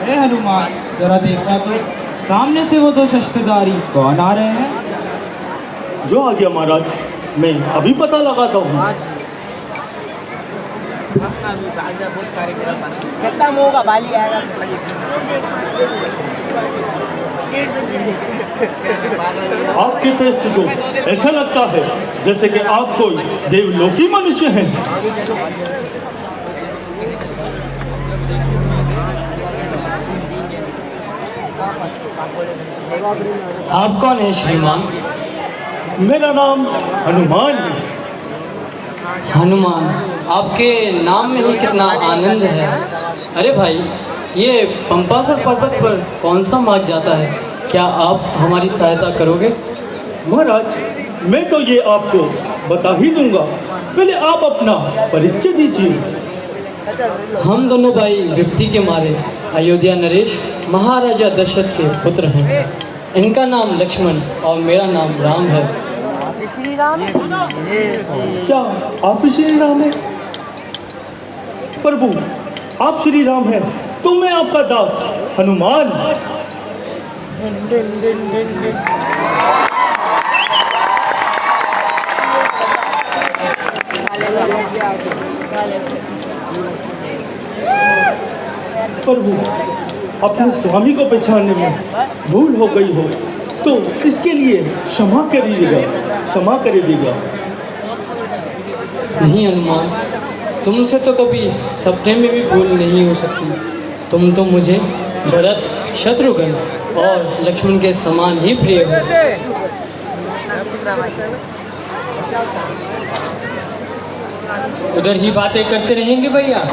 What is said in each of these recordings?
अरे हनुमान, जरा देखना तो, सामने से वो दो शस्त्रधारी कौन आ रहे हैं? जो आ गया महाराज, मैं अभी पता लगाता हूँ। कितना मुँह का बाली आएगा। आपके तेज से तो ऐसा लगता है जैसे कि आप कोई देवलोकी मनुष्य हैं। आप कौन हैं श्रीमान? मेरा नाम हनुमान है। हनुमान, आपके नाम में ही कितना आनंद है। अरे भाई, ये पंपासुर पर्वत पर कौन सा मार्ग जाता है? क्या आप हमारी सहायता करोगे? महाराज, मैं तो ये आपको बता ही दूंगा, पहले आप अपना परिचय दीजिए। हम दोनों भाई विपत्ति के मारे अयोध्या नरेश महाराजा दशरथ के पुत्र हैं। इनका नाम लक्ष्मण और मेरा नाम राम है। श्री राम। क्या आप श्री राम हैं? प्रभु, आप श्री राम हैं तो मैं आपका दास हनुमान। प्रभु, अपने स्वामी को पहचानने में भूल हो गई हो तो इसके लिए क्षमा करिएगा, क्षमा करिएगा। नहीं हनुमान, तुमसे तो कभी सपने में भी भूल नहीं हो सकती। तुम तो मुझे भरत, शत्रुघ्न और लक्ष्मण के समान ही प्रिय हो। उधर ही बातें करते रहेंगे भैया,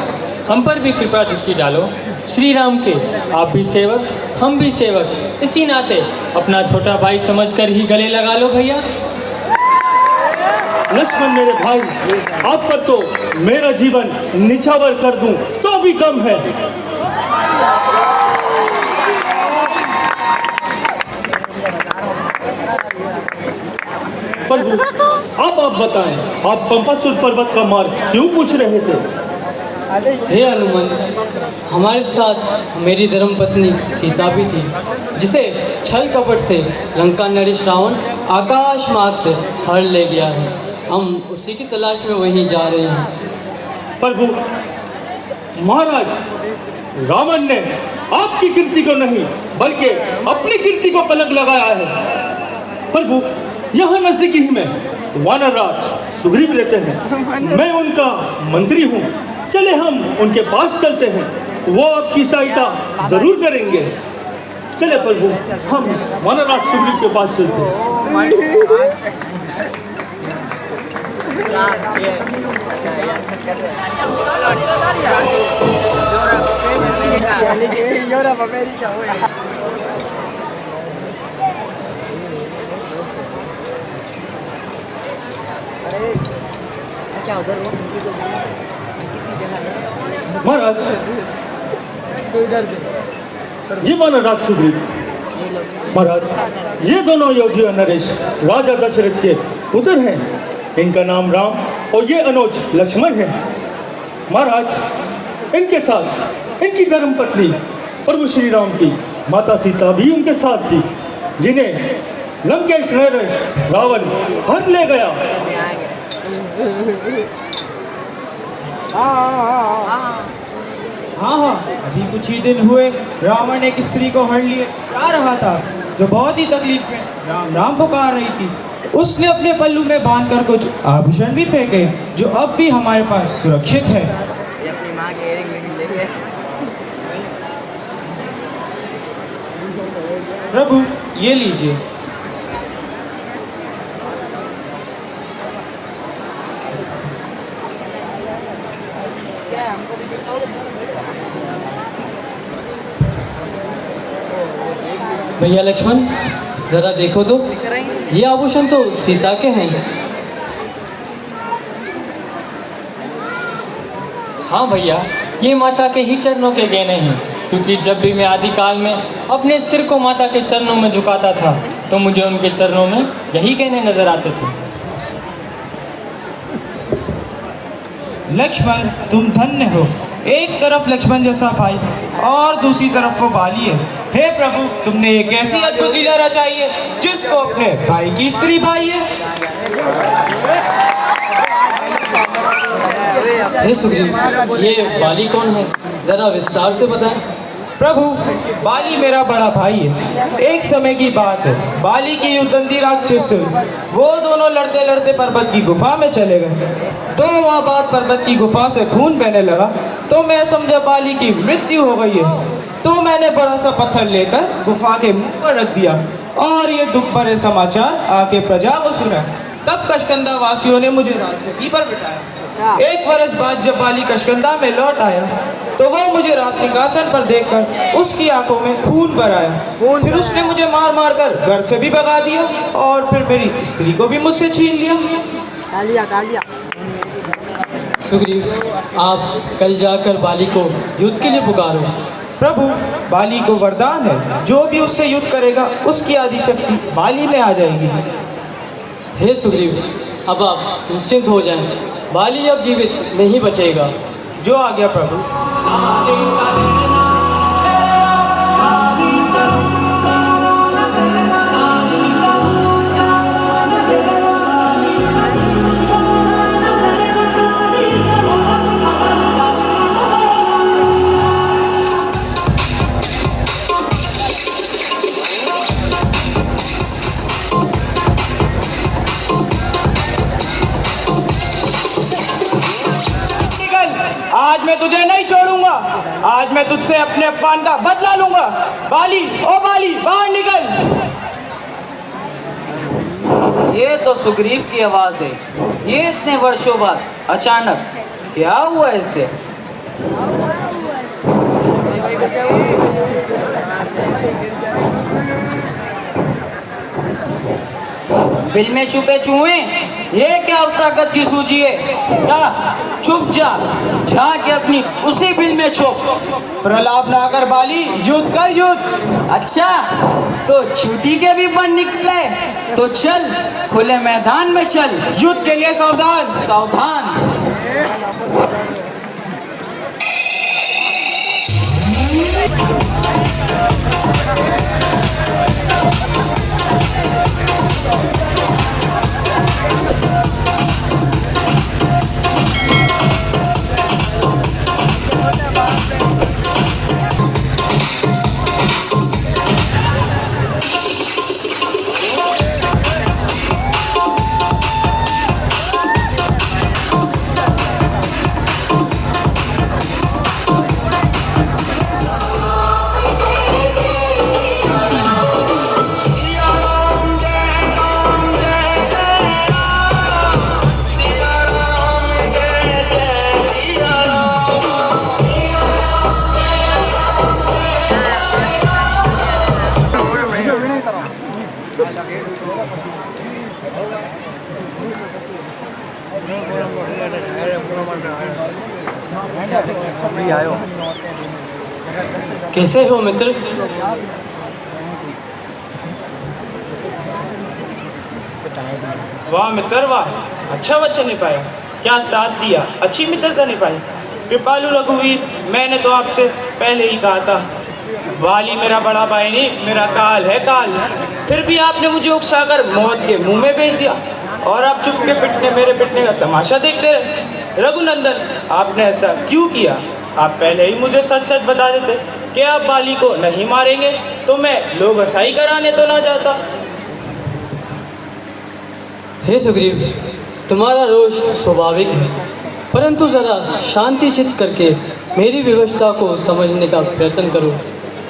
हम पर भी कृपा दृष्टि डालो। श्री राम के आप भी सेवक, हम भी सेवक, इसी नाते अपना छोटा भाई समझकर ही गले लगा लो भैया। लक्ष्मण मेरे भाई, आप पर तो मेरा जीवन निछावर कर दूं तो भी कम है। प्रभु, आप बताएं, आप पंपासुर पर्वत का मार्ग क्यों पूछ रहे थे? हे हनुमान, हमारे साथ मेरी धर्मपत्नी सीता भी थी, जिसे छल कपट से लंका नरेश रावण आकाश मार्ग से हर ले गया है। हम उसी की तलाश में वहीं जा रहे हैं। प्रभु, महाराज, रावण ने आपकी कीर्ति को नहीं बल्कि अपनी कीर्ति को पलक लगाया है। प्रभु, यहाँ नजदीक ही में वानर राज सुग्रीव रहते हैं, मैं उनका मंत्री हूँ। चले हम उनके पास चलते हैं, वो आपकी सहायता जरूर करेंगे। चले प्रभु, हम वानर राज सुग्रीव के पास चलते हैं। महाराज, ये वानर राज सुग्रीव, महाराज, ये दोनों अयोध्या नरेश राजा दशरथ के पुत्र हैं। इनका नाम राम और ये अनुज लक्ष्मण है। महाराज, इनके साथ इनकी धर्मपत्नी प्रभु श्री राम की माता सीता भी उनके साथ थी, जिन्हें लंकेश नरेश रावण हर ले गया। हाँ, अभी कुछ ही दिन हुए रावण एक स्त्री को हर लिए जा रहा था, जो बहुत ही तकलीफ में राम राम पुकार रही थी। उसने अपने पल्लू में बांधकर कुछ आभूषण भी फेंके, जो अब भी हमारे पास सुरक्षित है। प्रभु, ये लीजिए। भैया लक्ष्मण, जरा देखो तो, ये आभूषण तो सीता के हैं। हाँ भैया, ये माता के ही चरणों के गहने हैं, क्योंकि जब भी मैं आदिकाल में अपने सिर को माता के चरणों में झुकाता था तो मुझे उनके चरणों में यही गहने नजर आते थे। लक्ष्मण, तुम धन्य हो, एक तरफ लक्ष्मण जैसा भाई और दूसरी तरफ वो बाली है। हे प्रभु, तुमने एक ऐसी अद्भुत लीला रचाई है जिसको अपने भाई की स्त्री भाई है। हे सुग्रीव, ये बाली कौन है, जरा विस्तार से बताएं। प्रभु, बाली मेरा बड़ा भाई है। एक समय की बात है, बाली की युद्धंती राक्षस से वो दोनों लड़ते लड़ते पर्वत की गुफा में चले गए। तो वहाँ बाद पर्वत की गुफा से खून बहने लगा, तो मैं समझा बाली की मृत्यु हो गई है। तो मैंने बड़ा सा पत्थर लेकर गुफा के मुंह पर रख दिया और ये दुख भरे समाचार आके प्रजा को सुना। तब कशकंदा वासियों ने मुझे राजगद्दी पर बिठाया। एक वर्ष बाद जब बाली कशकंदा में लौट आया तो वो मुझे राज सिंहासन पर देखकर उसकी आंखों में खून भर आया। फिर उसने मुझे मार मार कर घर से भी भगा दिया और फिर मेरी स्त्री को भी मुझसे छीन लिया। तालिया सुग्रीव, आप कल जाकर बाली को युद्ध के लिए पुकारो। प्रभु, बाली को वरदान है, जो भी उससे युद्ध करेगा उसकी आदि शक्ति बाली में आ जाएगी। हे सुग्रीव, अब आप निश्चिंत हो जाएं, बाली अब जीवित नहीं बचेगा। जो आ गया प्रभु। आज मैं तुझे नहीं छोड़ूंगा। आज मैं तुझसे अपने अपमान का बदला लूंगा। बाली, ओ बाली, बाहर निकल। ये तो सुग्रीव की आवाज है। ये इतने वर्षों बाद अचानक क्या हुआ इससे? बिल में छुपे चूहे, ये क्या ताकत की सूझी है? जा, छुप जा, जाके अपनी उसी बिल में छुप। प्रलाप ना कर बाली, युद्ध कर युद्ध। अच्छा, तो छुट्टी के भी बन निकले तो चल, खुले मैदान में चल। युद्ध के लिए सावधान। सावधान। कैसे हो मित्र? वाह मित्र वाह, अच्छा वचन निभाया, क्या साथ दिया, अच्छी मित्रता निभाई। कृपालु रघुवीर, मैंने तो आपसे पहले ही कहा था, बाली मेरा बड़ा भाई नहीं, मेरा काल है काल। फिर भी आपने मुझे उकसाकर मौत के मुंह में भेज दिया और आप चुप के पिटने, मेरे पिटने का तमाशा देखते रहे। रघुनंदन, आपने ऐसा क्यों किया? आप पहले ही मुझे सच सच बता देते कि आप बाली को नहीं मारेंगे तो मैं लोग हंसाई कराने तो ना जाता। हे सुग्रीव, तुम्हारा रोष स्वाभाविक है, परंतु ज़रा शांति चित्त करके मेरी व्यवस्था को समझने का प्रयत्न करो।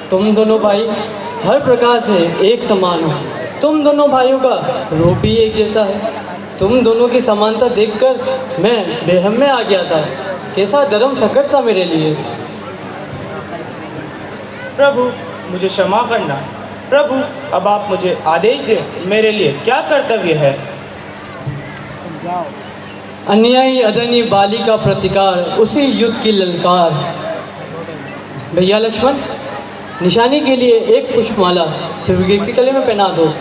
तुम दोनों भाई हर प्रकार से एक समान हो। तुम दोनों भाइयों का रूप भी एक जैसा है। तुम दोनों की समानता देखकर मैं बेहम में आ गया था। कैसा धर्म संकट था मेरे लिए। प्रभु, मुझे क्षमा करना। प्रभु, अब आप मुझे आदेश दें, मेरे लिए क्या कर्तव्य है? अन्यायी अदनी बाली का प्रतिकार, उसी युद्ध की ललकार। भैया लक्ष्मण, निशानी के लिए एक पुष्पमाला सुग्रीव के गले में पहना दो,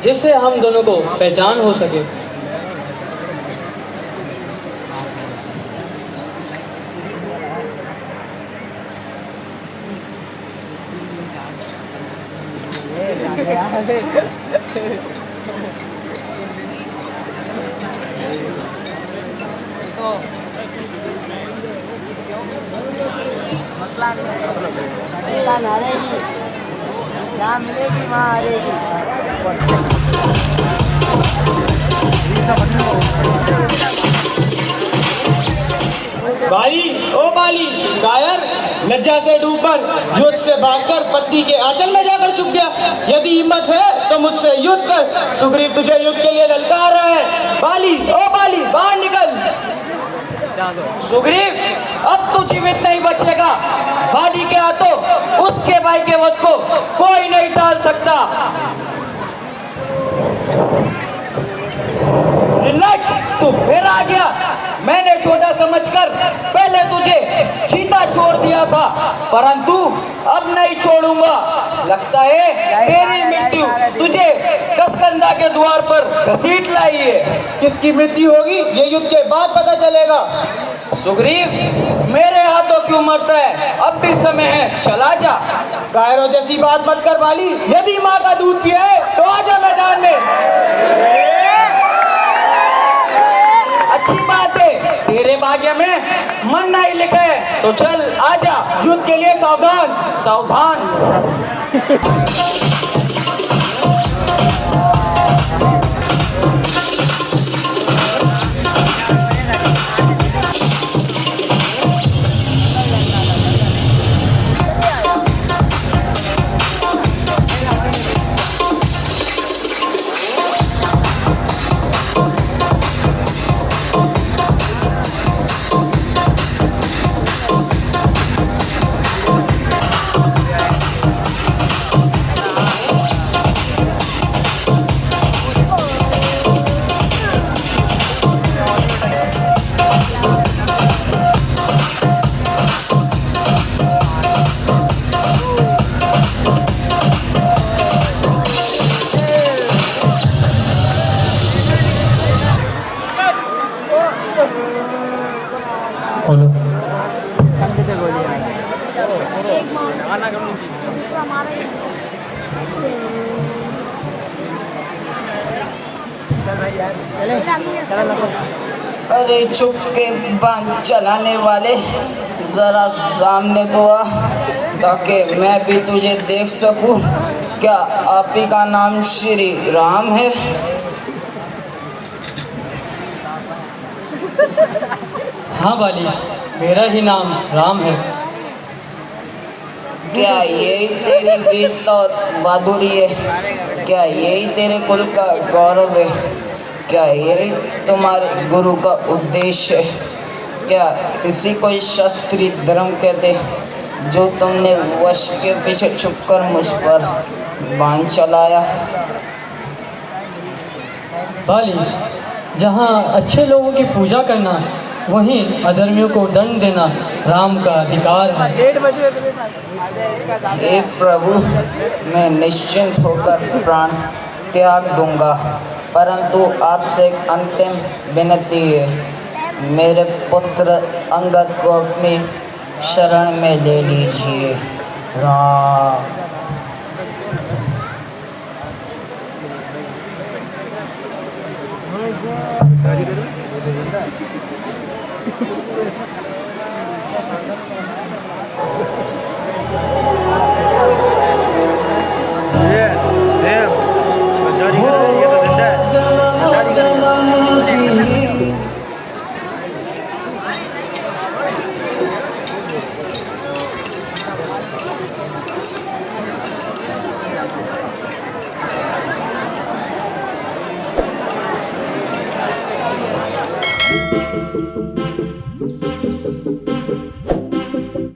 जिससे हम दोनों को पहचान हो सके। हारेगी, जहाँ मिलेगी वहाँ हारेगी। बाली, ओ बाली, कायर, लज्जा से डूबकर युद्ध से भागकर पत्नी के आंचल में जाकर छुप गया। यदि हिम्मत है तो मुझसे युद्ध कर। सुग्रीव तुझे युद्ध के लिए ललकार रहा है। बाली, ओ बाली, बाहर निकल। सुग्रीव, अब तू जीवित नहीं बचेगा। बाली के हाथों उसके भाई के वध को कोई नहीं टाल सकता। निर्लज्ज, तू फिर आ गया। मैंने छोटा समझकर पहले तुझे चीता छोड़ दिया था, परंतु अब नहीं छोड़ूंगा। लगता है तेरी मृत्यु तुझे कसकंदा के द्वार पर घसीट लाई है। किसकी मृत्यु होगी ये युद्ध के बाद पता चलेगा। सुग्रीव, मेरे हाथों क्यों मरता है? अब भी समय है, चला जा। कायरों जैसी बात मत कर बाली। यदि माँ का दूध पिया है तो आजा मैदान में। अच्छी बात है, तेरे भाग्य में मन नहीं लिखा है, तो चल आजा। युद्ध के लिए सावधान। सावधान। अरे चुप के बांध चलाने वाले, जरा सामने तो आ ताकि मैं भी तुझे देख सकूं। क्या आप ही का नाम श्री राम है? हाँ बाली, मेरा ही नाम राम है। क्या यही तेरी वीरता और बहादुरी है? क्या यही तेरे कुल का गौरव है? क्या यही तुम्हारे गुरु का उपदेश है? क्या इसी को शास्त्रीय धर्म कहते जो तुमने वश के पीछे छुपकर मुझ पर बाण चलाया? बाली, जहाँ अच्छे लोगों की पूजा करना वहीं अधर्मियों को दंड देना राम का अधिकार है। हे प्रभु, मैं निश्चिंत होकर प्राण त्याग दूंगा, परंतु आपसे एक अंतिम विनती है। मेरे पुत्र अंगद को अपनी शरण में ले लीजिए। राम। Thank you.